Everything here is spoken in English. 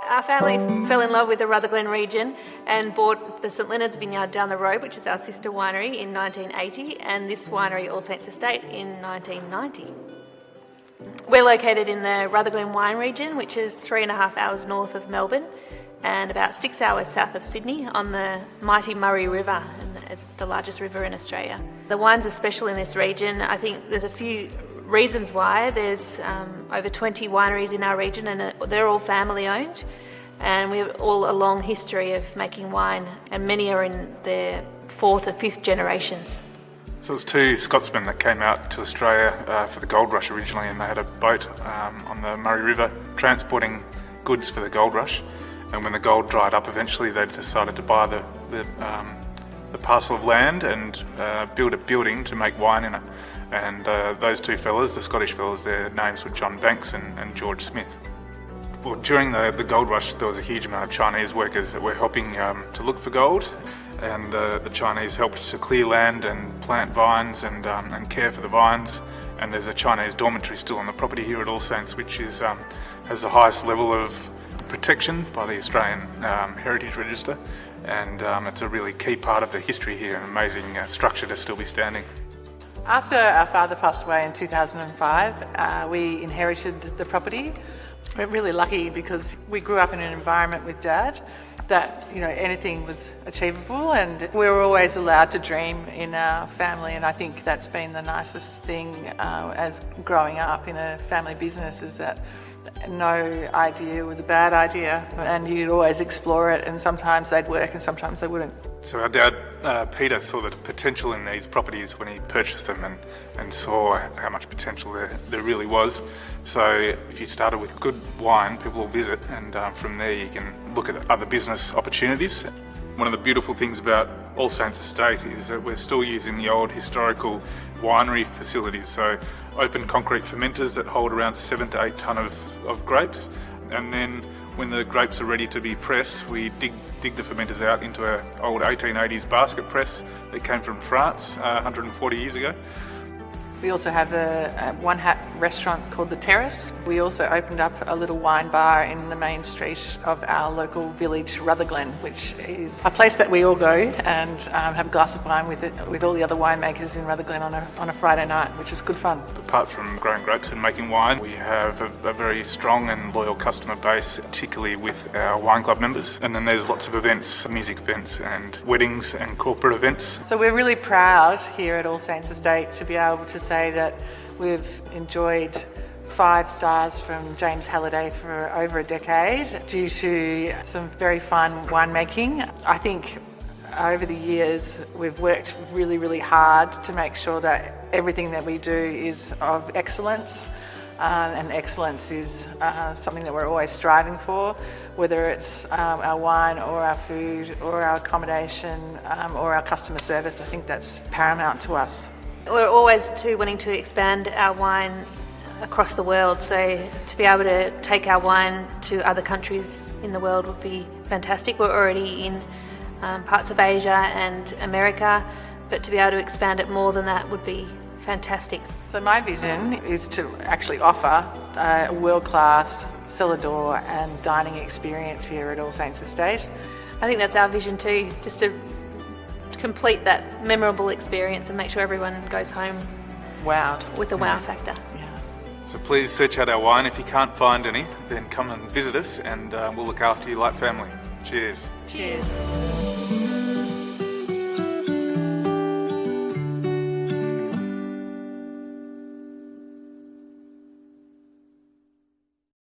Our family fell in love with the Rutherglen region and bought the St Leonard's vineyard down the road, which is our sister winery, in 1980, and this winery, All Saints Estate, in 1990. We're located in the Rutherglen wine region, which is 3.5 hours north of Melbourne and about 6 hours south of Sydney on the mighty Murray River, and it's the largest river in Australia. The wines are special in this region. I think there's a few reasons why. There's over 20 wineries in our region, and they're all family owned, and we have all a long history of making wine, and many are in their 4th and 5th generations. So it was two Scotsmen that came out to Australia for the gold rush originally, and they had a boat on the Murray River transporting goods for the gold rush, and when the gold dried up eventually they decided to buy the parcel of land and build a building to make wine in it. And those two fellas, the Scottish fellas, their names were John Banks and George Smith. Well, during the gold rush, there was a huge amount of Chinese workers that were helping to look for gold, and the Chinese helped to clear land and plant vines and care for the vines. And there's a Chinese dormitory still on the property here at All Saints, which is has the highest level of protection by the Australian Heritage Register, and it's a really key part of the history here, an amazing structure to still be standing. After our father passed away in 2005, we inherited the property. We're really lucky because we grew up in an environment with Dad that, you know, anything was achievable, and we were always allowed to dream in our family, and I think that's been the nicest thing as growing up in a family business, is that no idea was a bad idea, and you'd always explore it, and sometimes they'd work and sometimes they wouldn't. So our dad, Peter, saw the potential in these properties when he purchased them and saw how much potential there really was. So if you started with good wine, people will visit, and from there you can look at other business opportunities. One of the beautiful things about All Saints Estate is that we're still using the old historical winery facilities, so open concrete fermenters that hold around 7 to 8 tonne of grapes, and then when the grapes are ready to be pressed, we dig the fermenters out into an old 1880s basket press that came from France 140 years ago. We also have a one-hat restaurant called The Terrace. We also opened up a little wine bar in the main street of our local village, Rutherglen, which is a place that we all go and have a glass of wine with all the other winemakers in Rutherglen on a Friday night, which is good fun. Apart from growing grapes and making wine, we have a very strong and loyal customer base, particularly with our wine club members. And then there's lots of events, music events and weddings and corporate events. So we're really proud here at All Saints Estate to be able to say that we've enjoyed 5 stars from James Halliday for over a decade due to some very fun winemaking. I think over the years we've worked really, really hard to make sure that everything that we do is of excellence, and excellence is something that we're always striving for, whether it's our wine or our food or our accommodation or our customer service. I think that's paramount to us. We're always too wanting to expand our wine across the world, so to be able to take our wine to other countries in the world would be fantastic. We're already in parts of Asia and America, but to be able to expand it more than that would be fantastic. So my vision is to actually offer a world-class cellar door and dining experience here at All Saints Estate. I think that's our vision too, just to complete that memorable experience and make sure everyone goes home wowed with the wow factor. Yeah. So please search out our wine. If you can't find any, then come and visit us, and we'll look after you like family. Cheers. Cheers.